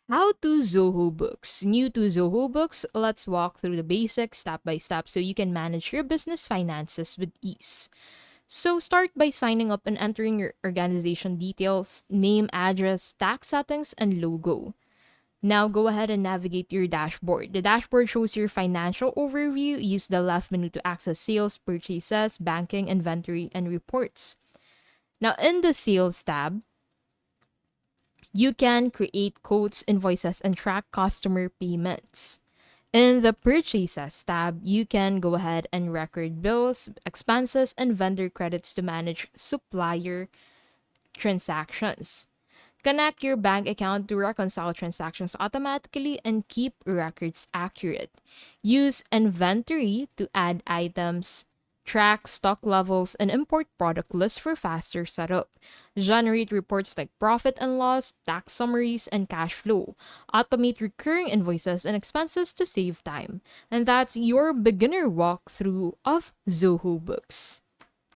How to Zoho Books. New to Zoho Books, let's walk through the basics step by step so you can manage your business finances with ease. So start by signing up and entering your organization details, name, address, tax settings, and logo. Now go ahead and navigate your dashboard. The dashboard shows your financial overview. Use the left menu to access sales, purchases, banking, inventory, and reports. Now in the sales tab, you can create quotes, invoices, and track customer payments. In the Purchases tab, you can go ahead and record bills, expenses, and vendor credits to manage supplier transactions. Connect your bank account to reconcile transactions automatically and keep records accurate. Use inventory to add items, track stock levels, and import product lists for faster setup. Generate reports like profit and loss, tax summaries, and cash flow. Automate recurring invoices and expenses to save time. And that's your beginner walkthrough of Zoho Books.